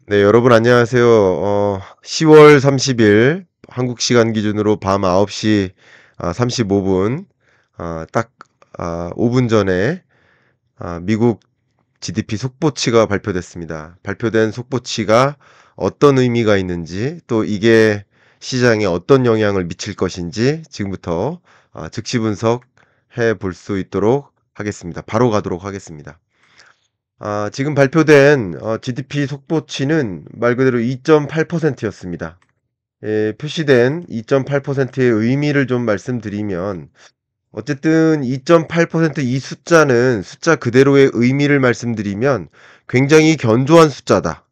네, 여러분 안녕하세요. 10월 30일 한국 시간 기준으로 밤 9시 35분 딱 5분 전에 미국 GDP 속보치가 발표됐습니다. 발표된 속보치가 어떤 의미가 있는지 또 이게 시장에 어떤 영향을 미칠 것인지 지금부터 즉시 분석해 볼 수 있도록 하겠습니다. 바로 가도록 하겠습니다. 지금 발표된 GDP 속보치는 말 그대로 2.8%였습니다. 표시된 2.8%의 의미를 좀 말씀드리면 어쨌든 2.8% 이 숫자는 숫자 그대로의 의미를 말씀드리면 굉장히 견조한 숫자다.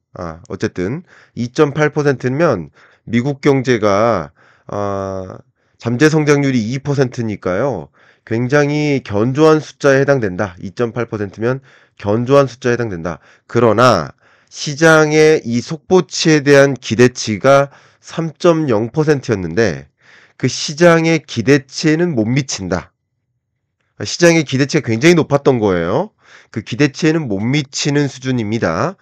어쨌든 2.8%면 미국 경제가 잠재 성장률이 2%니까요. 굉장히 견조한 숫자에 해당된다. 2.8%면 견조한 숫자에 해당된다. 그러나 시장의 이 속보치에 대한 기대치가 3.0%였는데 그 시장의 기대치에는 못 미친다. 시장의 기대치가 굉장히 높았던 거예요. 그 기대치에는 못 미치는 수준입니다.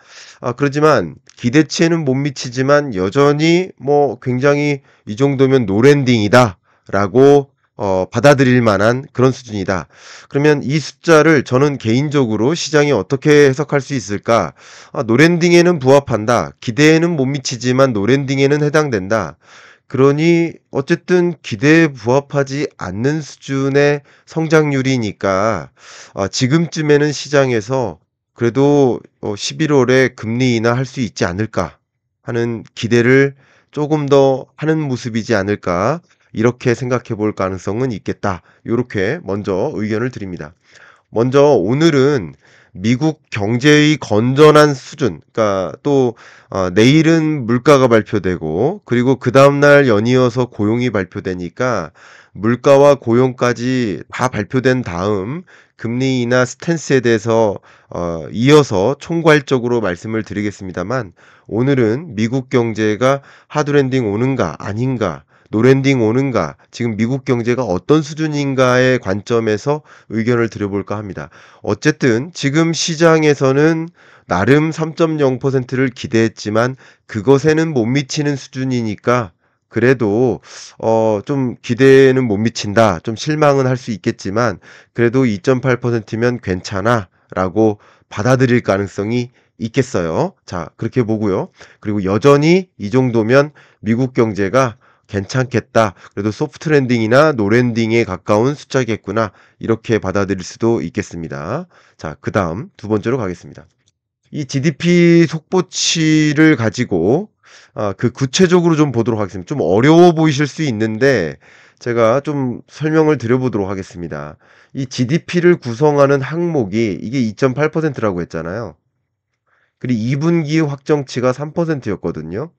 그렇지만 기대치에는 못 미치지만 여전히 뭐 굉장히 이 정도면 노랜딩이다 라고 받아들일 만한 그런 수준이다. 그러면 이 숫자를 저는 개인적으로 시장이 어떻게 해석할 수 있을까? 노랜딩에는 부합한다. 기대에는 못 미치지만 노랜딩에는 해당된다. 그러니 어쨌든 기대에 부합하지 않는 수준의 성장률이니까 지금쯤에는 시장에서 그래도 11월에 금리 인하할 수 있지 않을까 하는 기대를 조금 더 하는 모습이지 않을까 이렇게 생각해 볼 가능성은 있겠다. 요렇게 먼저 의견을 드립니다. 먼저 오늘은 미국 경제의 건전한 수준, 그러니까 또 내일은 물가가 발표되고 그리고 그 다음날 연이어서 고용이 발표되니까 물가와 고용까지 다 발표된 다음 금리 인하 스탠스에 대해서 이어서 총괄적으로 말씀을 드리겠습니다만 오늘은 미국 경제가 하드랜딩 오는가 아닌가 노랜딩 오는가, 지금 미국 경제가 어떤 수준인가의 관점에서 의견을 드려볼까 합니다. 어쨌든 지금 시장에서는 나름 3.0%를 기대했지만 그것에는 못 미치는 수준이니까 그래도 좀 기대에는 못 미친다. 좀 실망은 할 수 있겠지만 그래도 2.8%면 괜찮아라고 받아들일 가능성이 있겠어요. 자, 그렇게 보고요. 그리고 여전히 이 정도면 미국 경제가 괜찮겠다. 그래도 소프트 랜딩이나 노 랜딩에 가까운 숫자겠구나. 이렇게 받아들일 수도 있겠습니다. 자, 그 다음 두 번째로 가겠습니다. 이 GDP 속보치를 가지고 그 구체적으로 좀 보도록 하겠습니다. 좀 어려워 보이실 수 있는데 제가 좀 설명을 드려보도록 하겠습니다. 이 GDP를 구성하는 항목이 이게 2.8%라고 했잖아요. 그리고 2분기 확정치가 3%였거든요.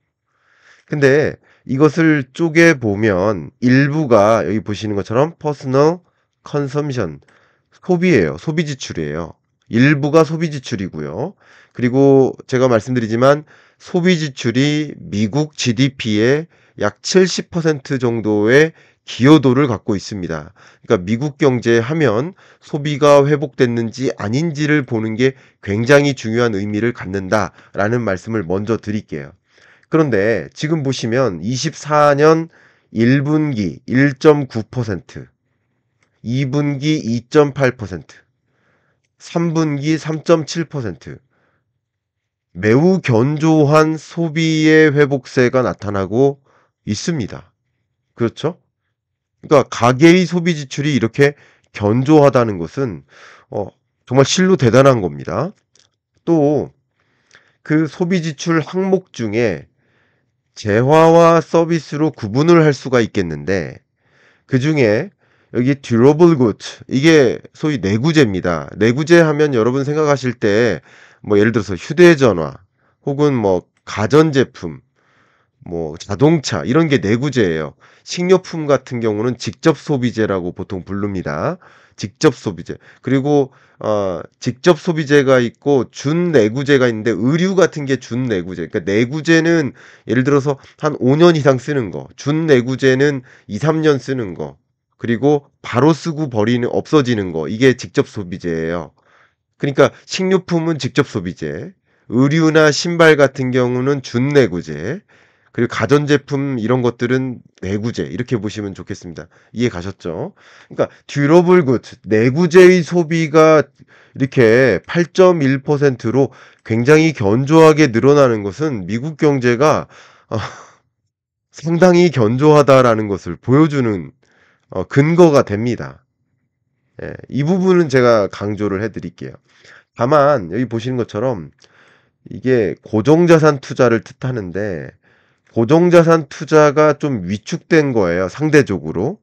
근데 이것을 쪼개 보면 일부가 여기 보시는 것처럼 퍼스널 컨섬션 소비예요. 소비 지출이에요. 일부가 소비 지출이고요. 그리고 제가 말씀드리지만 소비 지출이 미국 GDP의 약 70% 정도의 기여도를 갖고 있습니다. 그러니까 미국 경제 하면 소비가 회복됐는지 아닌지를 보는 게 굉장히 중요한 의미를 갖는다라는 말씀을 먼저 드릴게요. 그런데 지금 보시면 24년 1분기 1.9%, 2분기 2.8%, 3분기 3.7% 매우 견조한 소비의 회복세가 나타나고 있습니다. 그렇죠? 그러니까 가계의 소비 지출이 이렇게 견조하다는 것은 어, 정말 실로 대단한 겁니다. 또 그 소비 지출 항목 중에 재화와 서비스로 구분을 할 수가 있겠는데 그중에 여기 durable goods 이게 소위 내구재입니다. 내구재 하면 여러분 생각하실 때 뭐 예를 들어서 휴대전화 혹은 뭐 가전제품 뭐 자동차 이런 게 내구재예요. 식료품 같은 경우는 직접 소비재라고 보통 부릅니다. 직접 소비재. 그리고 직접 소비재가 있고 준내구재가 있는데 의류 같은 게 준내구재. 그러니까 내구재는 예를 들어서 한 5년 이상 쓰는 거, 준내구재는 2, 3년 쓰는 거. 그리고 바로 쓰고 버리는 없어지는 거. 이게 직접 소비재예요. 그러니까 식료품은 직접 소비재. 의류나 신발 같은 경우는 준내구재, 그리고 가전제품 이런 것들은 내구재 이렇게 보시면 좋겠습니다. 이해 가셨죠? 그러니까 듀러블 굿, 내구재의 소비가 이렇게 8.1%로 굉장히 견조하게 늘어나는 것은 미국 경제가 어, 상당히 견조하다라는 것을 보여주는 근거가 됩니다. 예, 이 부분은 제가 강조를 해드릴게요. 다만 여기 보시는 것처럼 이게 고정자산 투자를 뜻하는데 고정자산 투자가 좀 위축된 거예요, 상대적으로.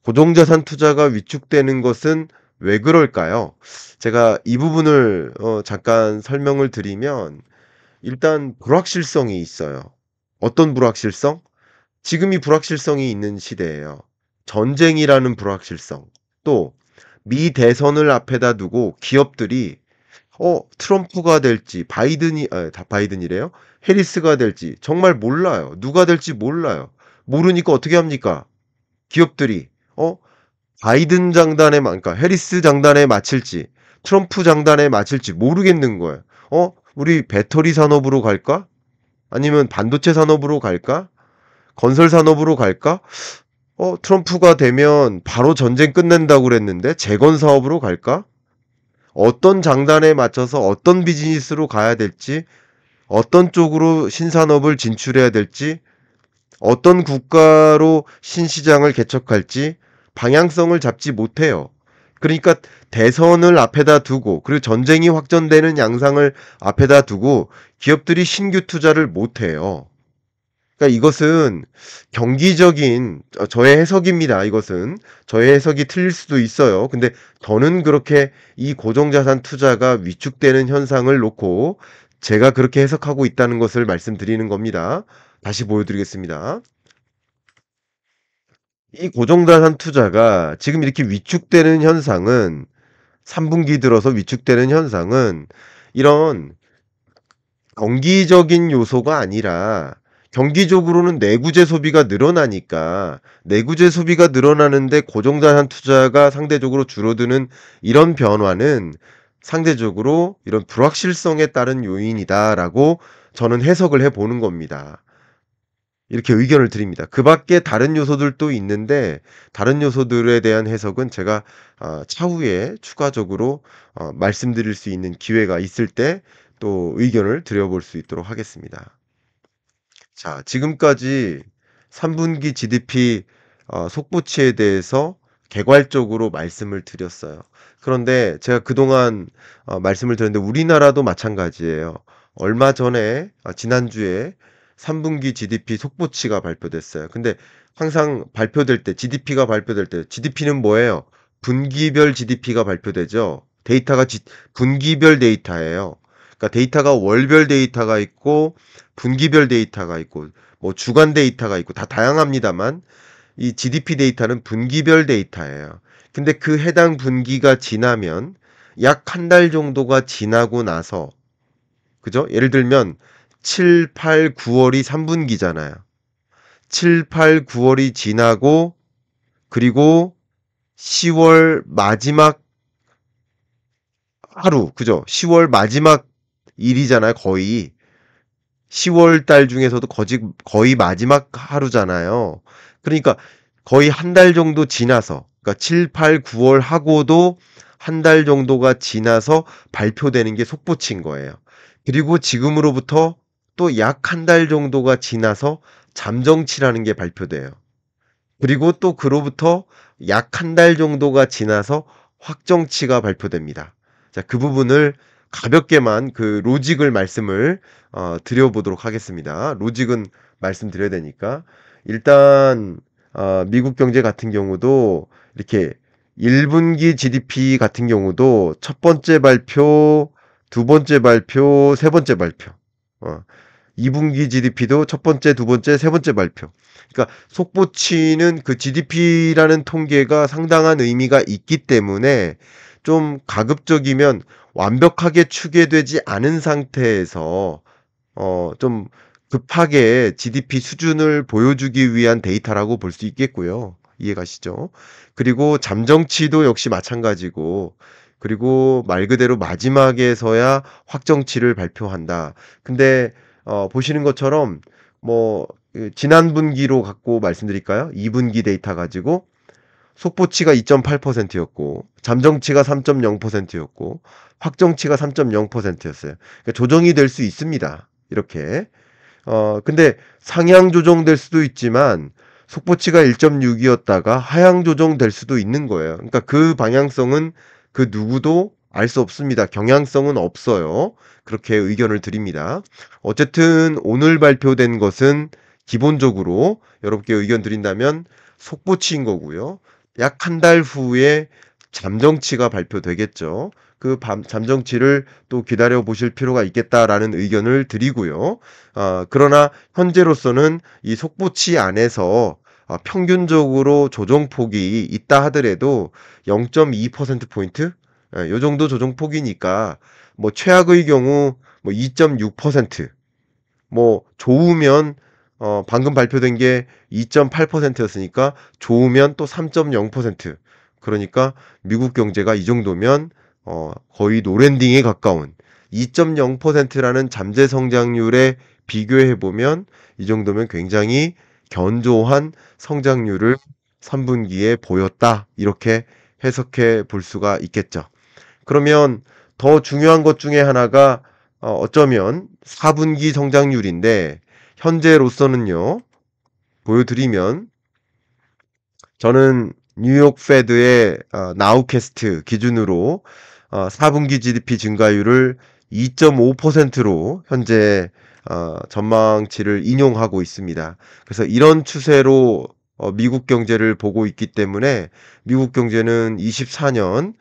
고정자산 투자가 위축되는 것은 왜 그럴까요? 제가 이 부분을 잠깐 설명을 드리면 일단 불확실성이 있어요. 어떤 불확실성? 지금이 불확실성이 있는 시대예요. 전쟁이라는 불확실성. 또 미 대선을 앞에다 두고 기업들이 트럼프가 될지 다 바이든이래요. 해리스가 될지 정말 몰라요. 누가 될지 몰라요. 모르니까 어떻게 합니까? 기업들이 바이든 장단에 그러니까 해리스 장단에 맞힐지 트럼프 장단에 맞힐지 모르겠는 거예요. 우리 배터리 산업으로 갈까? 아니면 반도체 산업으로 갈까? 건설 산업으로 갈까? 트럼프가 되면 바로 전쟁 끝낸다고 그랬는데 재건 사업으로 갈까? 어떤 장단에 맞춰서 어떤 비즈니스로 가야 될지, 어떤 쪽으로 신산업을 진출해야 될지, 어떤 국가로 신시장을 개척할지 방향성을 잡지 못해요. 그러니까 대선을 앞에다 두고 그리고 전쟁이 확전되는 양상을 앞에다 두고 기업들이 신규 투자를 못해요. 그러니까 이것은 경기적인 저의 해석입니다. 이것은 저의 해석이 틀릴 수도 있어요. 근데 저는 그렇게 이 고정자산 투자가 위축되는 현상을 놓고 제가 그렇게 해석하고 있다는 것을 말씀드리는 겁니다. 다시 보여드리겠습니다. 이 고정자산 투자가 지금 이렇게 위축되는 현상은 3분기 들어서 위축되는 현상은 이런 경기적인 요소가 아니라 경기적으로는 내구재 소비가 늘어나니까 내구재 소비가 늘어나는데 고정자산 투자가 상대적으로 줄어드는 이런 변화는 상대적으로 이런 불확실성에 따른 요인이다라고 저는 해석을 해 보는 겁니다. 이렇게 의견을 드립니다. 그 밖에 다른 요소들도 있는데 다른 요소들에 대한 해석은 제가 차후에 추가적으로 말씀드릴 수 있는 기회가 있을 때 또 의견을 드려볼 수 있도록 하겠습니다. 자, 지금까지 3분기 GDP 속보치에 대해서 개괄적으로 말씀을 드렸어요. 그런데 제가 그동안 말씀을 드렸는데 우리나라도 마찬가지예요. 얼마 전에 지난주에 3분기 GDP 속보치가 발표됐어요. 근데 항상 발표될 때 GDP가 발표될 때 GDP는 뭐예요? 분기별 GDP가 발표되죠. 분기별 데이터예요. 그러니까 데이터가 월별 데이터가 있고 분기별 데이터가 있고 뭐 주간 데이터가 있고 다 다양합니다만 이 GDP 데이터는 분기별 데이터예요. 근데 그 해당 분기가 지나면 약 한 달 정도가 지나고 나서 그죠? 예를 들면 7, 8, 9월이 3분기잖아요. 7, 8, 9월이 지나고 그리고 10월 마지막 하루 그죠? 10월 마지막 일이잖아요, 거의. 10월 달 중에서도 거의 마지막 하루잖아요. 그러니까 거의 한 달 정도 지나서, 그러니까 7, 8, 9월 하고도 한 달 정도가 지나서 발표되는 게 속보치인 거예요. 그리고 지금으로부터 또 약 한 달 정도가 지나서 잠정치라는 게 발표돼요. 그리고 또 그로부터 약 한 달 정도가 지나서 확정치가 발표됩니다. 자, 그 부분을 가볍게만 그 로직을 말씀을 드려보도록 하겠습니다. 로직은 말씀드려야 되니까. 일단 미국 경제 같은 경우도 이렇게 1분기 GDP 같은 경우도 첫 번째 발표, 두 번째 발표, 세 번째 발표. 2분기 GDP도 첫 번째, 두 번째, 세 번째 발표. 그러니까 속보치는 그 GDP라는 통계가 상당한 의미가 있기 때문에 좀 가급적이면 완벽하게 추계되지 않은 상태에서 좀 급하게 GDP 수준을 보여주기 위한 데이터라고 볼 수 있겠고요. 이해가시죠? 그리고 잠정치도 역시 마찬가지고 그리고 말 그대로 마지막에서야 확정치를 발표한다. 근데 보시는 것처럼 뭐 지난 분기로 갖고 말씀드릴까요? 2분기 데이터 가지고 속보치가 2.8%였고 잠정치가 3.0%였고 확정치가 3.0%였어요. 그러니까 조정이 될 수 있습니다. 이렇게. 근데 상향 조정될 수도 있지만 속보치가 1.6이었다가 하향 조정될 수도 있는 거예요. 그러니까 그 방향성은 그 누구도 알 수 없습니다. 경향성은 없어요. 그렇게 의견을 드립니다. 어쨌든 오늘 발표된 것은 기본적으로 여러분께 의견 드린다면 속보치인 거고요. 약 한 달 후에 잠정치가 발표되겠죠. 그 잠정치를 또 기다려 보실 필요가 있겠다라는 의견을 드리고요. 그러나 현재로서는 이 속보치 안에서 평균적으로 조정폭이 있다 하더라도 0.2%포인트? 요 정도 조정폭이니까 뭐 최악의 경우 뭐 2.6%, 뭐 좋으면 방금 발표된 게 2.8%였으니까 좋으면 또 3.0%. 그러니까 미국 경제가 이 정도면 거의 노랜딩에 가까운 2.0%라는 잠재 성장률에 비교해 보면 이 정도면 굉장히 견조한 성장률을 3분기에 보였다. 이렇게 해석해 볼 수가 있겠죠. 그러면 더 중요한 것 중에 하나가 어쩌면 4분기 성장률인데 현재로서는요. 보여드리면 저는 뉴욕 페드의 나우캐스트 기준으로 4분기 GDP 증가율을 2.5%로 현재 전망치를 인용하고 있습니다. 그래서 이런 추세로 미국 경제를 보고 있기 때문에 미국 경제는 24년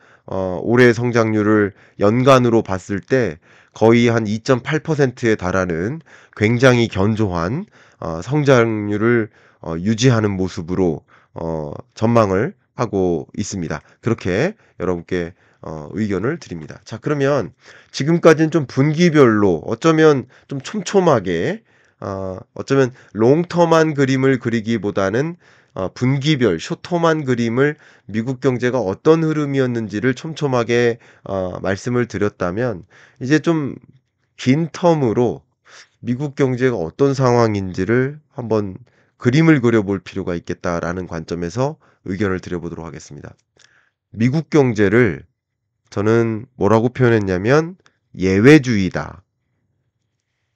올해 성장률을 연간으로 봤을 때 거의 한 2.8%에 달하는 굉장히 견조한 성장률을 유지하는 모습으로 전망을 하고 있습니다. 그렇게 여러분께 의견을 드립니다. 자, 그러면 지금까지는 좀 분기별로 어쩌면 좀 촘촘하게 어쩌면 롱텀한 그림을 그리기보다는 분기별 쇼텀한 그림을 미국 경제가 어떤 흐름이었는지를 촘촘하게 말씀을 드렸다면 이제 좀 긴 텀으로 미국 경제가 어떤 상황인지를 한번 그림을 그려볼 필요가 있겠다라는 관점에서 의견을 드려보도록 하겠습니다. 미국 경제를 저는 뭐라고 표현했냐면 예외주의다.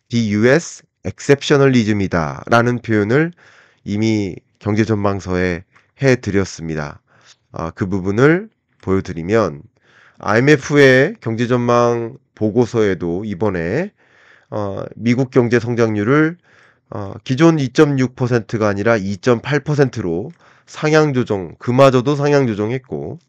The US exceptionalism이다 라는 표현을 이미 경제전망서에 해드렸습니다. 그 부분을 보여드리면 IMF의 경제전망 보고서에도 이번에 미국 경제 성장률을 기존 2.6%가 아니라 2.8%로 상향 조정, 그마저도 상향 조정했고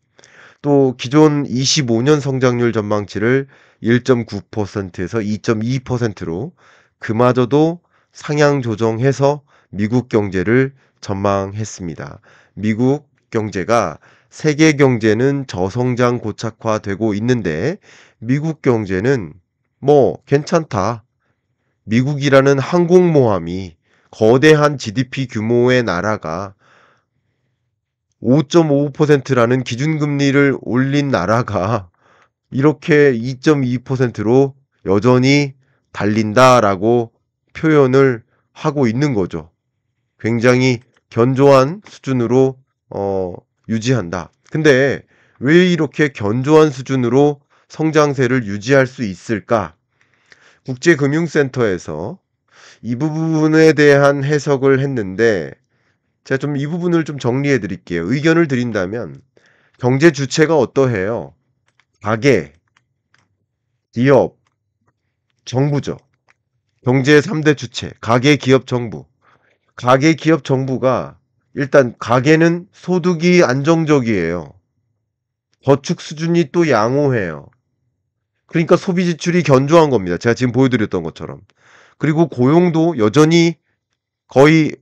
또 기존 25년 성장률 전망치를 1.9%에서 2.2%로 그마저도 상향 조정해서 미국 경제를 전망했습니다. 미국 경제가 세계 경제는 저성장 고착화되고 있는데 미국 경제는 뭐 괜찮다. 미국이라는 항공모함이 거대한 GDP 규모의 나라가 5.55%라는 기준금리를 올린 나라가 이렇게 2.2%로 여전히 달린다라고 표현을 하고 있는 거죠. 굉장히 견조한 수준으로 유지한다. 근데 왜 이렇게 견조한 수준으로 성장세를 유지할 수 있을까? 국제금융센터에서 이 부분에 대한 해석을 했는데 제가 좀 이 부분을 좀 정리해 드릴게요. 의견을 드린다면 경제 주체가 어떠해요? 가계, 기업, 정부죠. 경제의 3대 주체, 가계, 기업, 정부. 가계, 기업, 정부가 일단 가계는 소득이 안정적이에요. 저축 수준이 또 양호해요. 그러니까 소비 지출이 견조한 겁니다. 제가 지금 보여드렸던 것처럼. 그리고 고용도 여전히 거의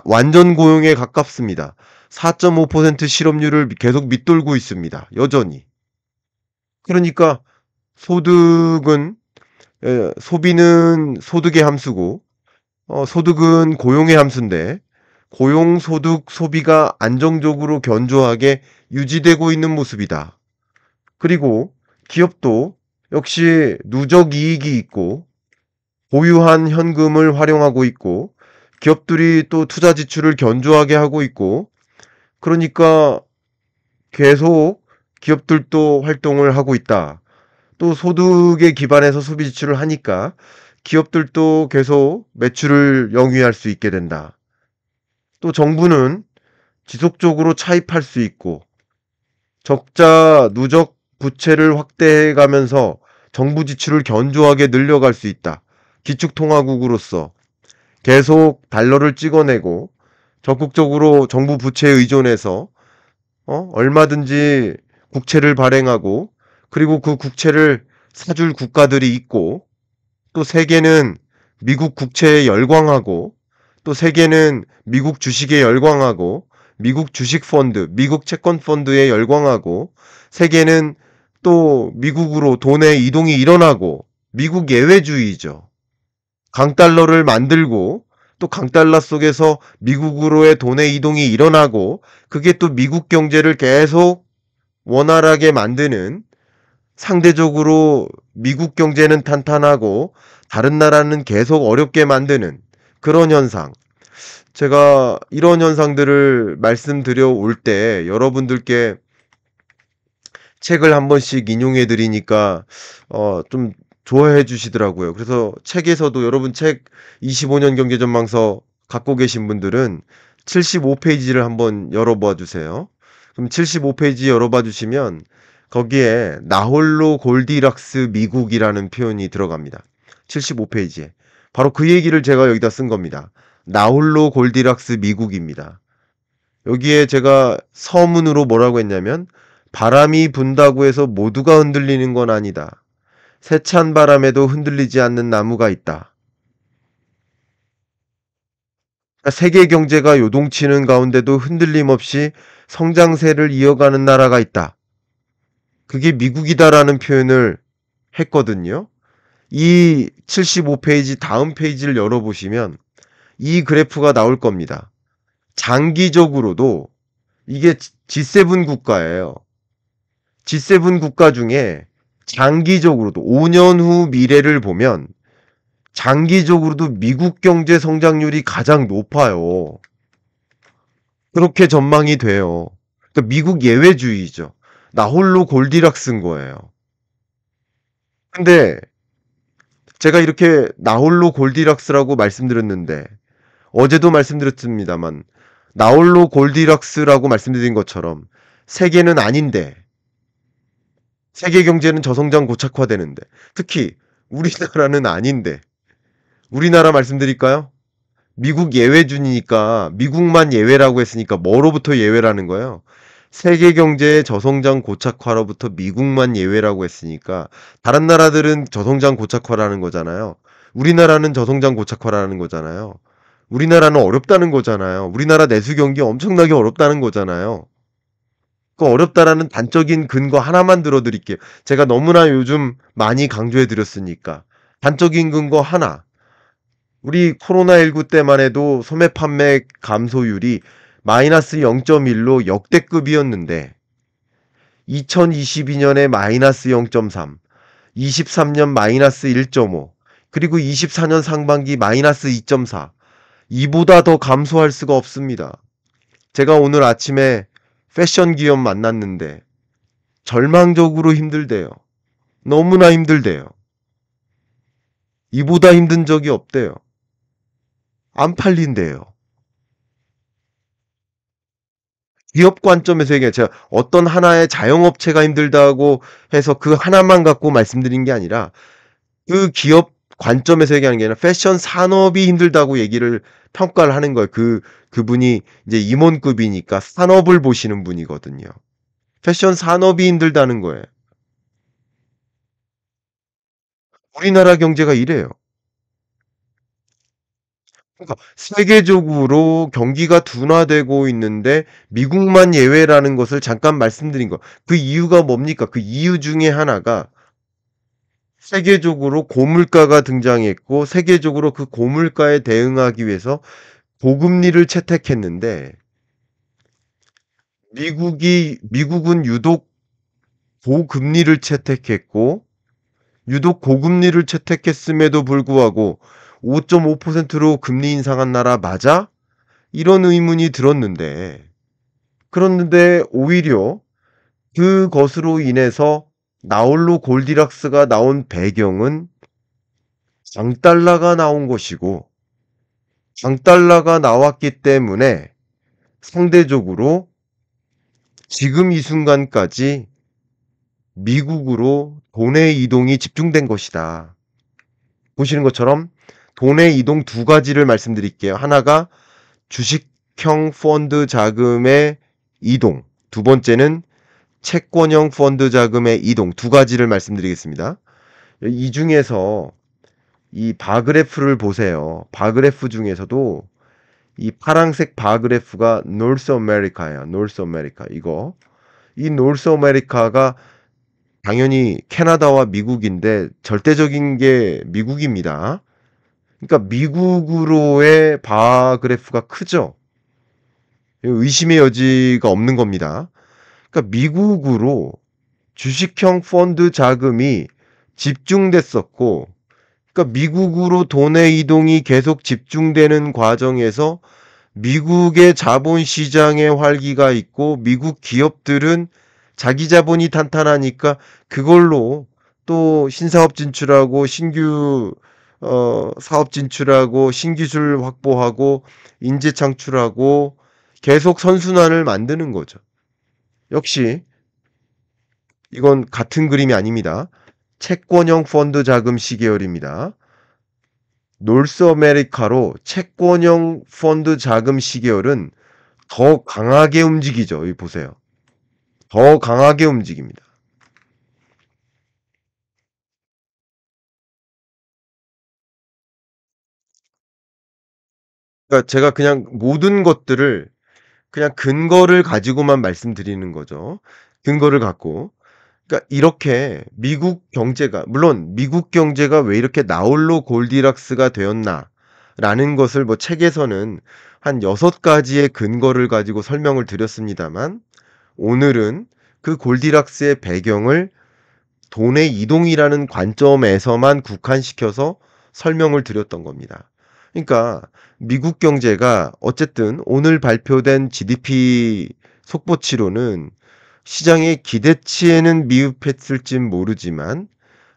완전 고용에 가깝습니다. 4.5% 실업률을 계속 밑돌고 있습니다. 여전히. 그러니까 소득은 소비는 소득의 함수고 소득은 고용의 함수인데 고용, 소득, 소비가 안정적으로 견조하게 유지되고 있는 모습이다. 그리고 기업도 역시 누적 이익이 있고 보유한 현금을 활용하고 있고 기업들이 또 투자 지출을 견조하게 하고 있고 그러니까 계속 기업들도 활동을 하고 있다. 또 소득에 기반해서 소비 지출을 하니까 기업들도 계속 매출을 영위할 수 있게 된다. 또 정부는 지속적으로 차입할 수 있고 적자 누적 부채를 확대해 가면서 정부 지출을 견조하게 늘려갈 수 있다. 기축통화국으로서 계속 달러를 찍어내고 적극적으로 정부 부채에 의존해서 얼마든지 국채를 발행하고 그리고 그 국채를 사줄 국가들이 있고 또 세계는 미국 국채에 열광하고 또 세계는 미국 주식에 열광하고 미국 주식 펀드, 미국 채권 펀드에 열광하고 세계는 또 미국으로 돈의 이동이 일어나고 미국 예외주의죠. 강달러를 만들고 또 강달러 속에서 미국으로의 돈의 이동이 일어나고 그게 또 미국 경제를 계속 원활하게 만드는 상대적으로 미국 경제는 탄탄하고 다른 나라는 계속 어렵게 만드는 그런 현상. 제가 이런 현상들을 말씀드려 올 때 여러분들께 책을 한 번씩 인용해 드리니까 좀 좋아해 주시더라고요. 그래서 책에서도 여러분 책 25년 경제전망서 갖고 계신 분들은 75페이지를 한번 열어봐 주세요. 그럼 75페이지 열어봐 주시면 거기에 나홀로 골디락스 미국이라는 표현이 들어갑니다. 75페이지에. 바로 그 얘기를 제가 여기다 쓴 겁니다. 나홀로 골디락스 미국입니다. 여기에 제가 서문으로 뭐라고 했냐면 바람이 분다고 해서 모두가 흔들리는 건 아니다. 세찬 바람에도 흔들리지 않는 나무가 있다. 그러니까 세계 경제가 요동치는 가운데도 흔들림 없이 성장세를 이어가는 나라가 있다. 그게 미국이다라는 표현을 했거든요. 이 75페이지 다음 페이지를 열어보시면 이 그래프가 나올 겁니다. 장기적으로도 이게 G7 국가예요. G7 국가 중에 장기적으로도 5년 후 미래를 보면 장기적으로도 미국 경제 성장률이 가장 높아요. 그렇게 전망이 돼요. 그러니까 미국 예외주의죠. 나 홀로 골디락스인 거예요. 근데 제가 이렇게 나 홀로 골디락스라고 말씀드렸는데 어제도 말씀드렸습니다만 나 홀로 골디락스라고 말씀드린 것처럼 세계는 아닌데 세계 경제는 저성장 고착화되는데 특히 우리나라는 아닌데 우리나라 말씀드릴까요? 미국 예외준이니까 미국만 예외라고 했으니까 뭐로부터 예외라는 거예요? 세계 경제의 저성장 고착화로부터 미국만 예외라고 했으니까 다른 나라들은 저성장 고착화라는 거잖아요. 우리나라는 저성장 고착화라는 거잖아요. 우리나라는 어렵다는 거잖아요. 우리나라 내수 경기 엄청나게 어렵다는 거잖아요. 그 어렵다라는 단적인 근거 하나만 들어드릴게요. 제가 너무나 요즘 많이 강조해 드렸으니까. 단적인 근거 하나. 우리 코로나19 때만 해도 소매 판매 감소율이 마이너스 0.1로 역대급이었는데 2022년에 마이너스 0.3, 23년 마이너스 1.5, 그리고 24년 상반기 마이너스 2.4. 이보다 더 감소할 수가 없습니다. 제가 오늘 아침에 패션 기업 만났는데 절망적으로 힘들대요. 너무나 힘들대요. 이보다 힘든 적이 없대요. 안 팔린대요. 기업 관점에서 얘기해요. 제가 어떤 하나의 자영업체가 힘들다고 해서 그 하나만 갖고 말씀드린 게 아니라 그 기업 관점에서 얘기하는 게 아니라 패션 산업이 힘들다고 얘기를 평가를 하는 거예요. 그분이 이제 임원급이니까 산업을 보시는 분이거든요. 패션 산업이 힘들다는 거예요. 우리나라 경제가 이래요. 그러니까 세계적으로 경기가 둔화되고 있는데 미국만 예외라는 것을 잠깐 말씀드린 거. 그 이유가 뭡니까? 그 이유 중에 하나가 세계적으로 고물가가 등장했고 세계적으로 그 고물가에 대응하기 위해서 고금리를 채택했는데 미국은 유독 고금리를 채택했고 유독 고금리를 채택했음에도 불구하고 5.5%로 금리 인상한 나라 맞아? 이런 의문이 들었는데 그런데 오히려 그것으로 인해서 나홀로 골디락스가 나온 배경은 장달러가 나온 것이고 장달러가 나왔기 때문에 상대적으로 지금 이 순간까지 미국으로 돈의 이동이 집중된 것이다. 보시는 것처럼 돈의 이동 두 가지를 말씀드릴게요. 하나가 주식형 펀드 자금의 이동, 두 번째는 채권형 펀드 자금의 이동, 두 가지를 말씀드리겠습니다. 이 중에서 이 바그래프를 보세요. 바그래프 중에서도 이 파란색 바그래프가 노스 아메리카예요. 노스 아메리카. 이거. 이 노스 아메리카가 당연히 캐나다와 미국인데 절대적인 게 미국입니다. 그러니까 미국으로의 바그래프가 크죠. 의심의 여지가 없는 겁니다. 그러니까 미국으로 주식형 펀드 자금이 집중됐었고, 그러니까 미국으로 돈의 이동이 계속 집중되는 과정에서 미국의 자본시장의 활기가 있고 미국 기업들은 자기 자본이 탄탄하니까 그걸로 또 신사업 진출하고 신규 사업 진출하고 신기술 확보하고 인재 창출하고 계속 선순환을 만드는 거죠. 역시 이건 같은 그림이 아닙니다. 채권형 펀드 자금 시계열입니다. 노스 아메리카로 채권형 펀드 자금 시계열은 더 강하게 움직이죠. 여기 보세요. 더 강하게 움직입니다. 그러니까 제가 그냥 모든 것들을 그냥 근거를 가지고만 말씀드리는 거죠. 근거를 갖고. 그러니까 이렇게 미국 경제가 물론 미국 경제가 왜 이렇게 나홀로 골디락스가 되었나라는 것을 뭐 책에서는 한 6가지의 근거를 가지고 설명을 드렸습니다만 오늘은 그 골디락스의 배경을 돈의 이동이라는 관점에서만 국한시켜서 설명을 드렸던 겁니다. 그러니까 미국 경제가 어쨌든 오늘 발표된 GDP 속보치로는 시장의 기대치에는 미흡했을진 모르지만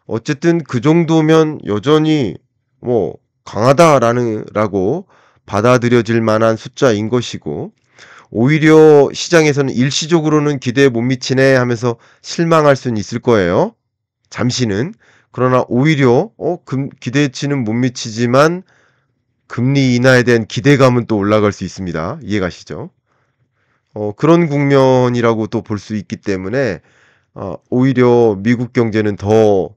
어쨌든 그 정도면 여전히 뭐 강하다라는 라고 받아들여질 만한 숫자인 것이고 오히려 시장에서는 일시적으로는 기대에 못 미치네 하면서 실망할 수는 있을 거예요. 잠시는. 그러나 오히려 기대치는 못 미치지만 금리 인하에 대한 기대감은 또 올라갈 수 있습니다. 이해가시죠? 그런 국면이라고 또 볼 수 있기 때문에 오히려 미국 경제는 더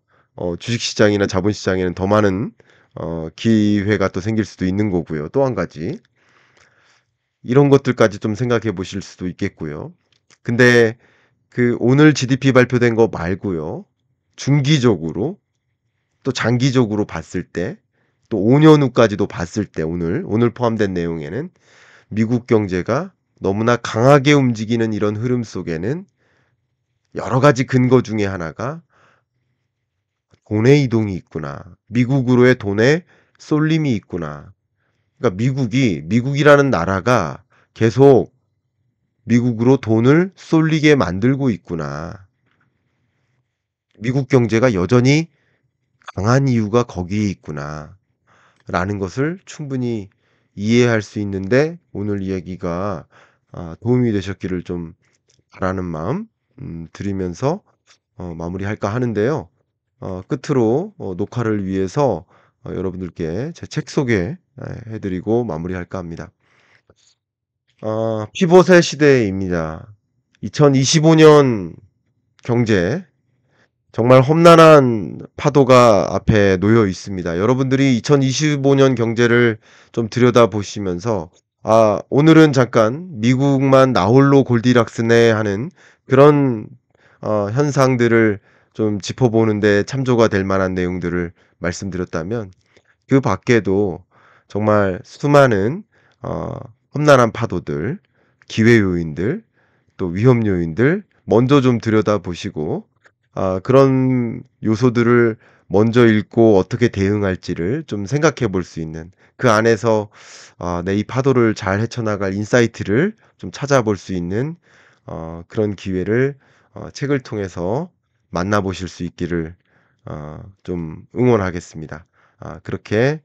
주식시장이나 자본시장에는 더 많은 기회가 또 생길 수도 있는 거고요. 또 한 가지 이런 것들까지 좀 생각해 보실 수도 있겠고요. 근데 그 오늘 GDP 발표된 거 말고요. 중기적으로 또 장기적으로 봤을 때 또 5년 후까지도 봤을 때 오늘 포함된 내용에는 미국 경제가 너무나 강하게 움직이는 이런 흐름 속에는 여러 가지 근거 중에 하나가 돈의 이동이 있구나. 미국으로의 돈의 쏠림이 있구나. 그러니까 미국이라는 나라가 계속 미국으로 돈을 쏠리게 만들고 있구나. 미국 경제가 여전히 강한 이유가 거기에 있구나. 라는 것을 충분히 이해할 수 있는데 오늘 이야기가 도움이 되셨기를 좀 바라는 마음 드리면서 마무리할까 하는데요. 끝으로 녹화를 위해서 여러분들께 제 책 소개 해드리고 마무리할까 합니다. 피봇의 시대입니다. 2025년 경제 정말 험난한 파도가 앞에 놓여 있습니다. 여러분들이 2025년 경제를 좀 들여다보시면서 오늘은 잠깐 미국만 나홀로 골디락스네 하는 그런 현상들을 좀 짚어보는 데 참조가 될 만한 내용들을 말씀드렸다면 그 밖에도 정말 수많은 험난한 파도들, 기회 요인들, 또 위험 요인들 먼저 좀 들여다보시고 그런 요소들을 먼저 읽고 어떻게 대응할지를 좀 생각해 볼 수 있는 그 안에서 내 이 파도를 잘 헤쳐나갈 인사이트를 좀 찾아볼 수 있는 그런 기회를 책을 통해서 만나보실 수 있기를 좀 응원하겠습니다. 그렇게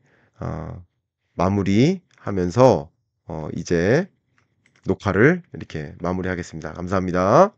마무리하면서 이제 녹화를 이렇게 마무리하겠습니다. 감사합니다.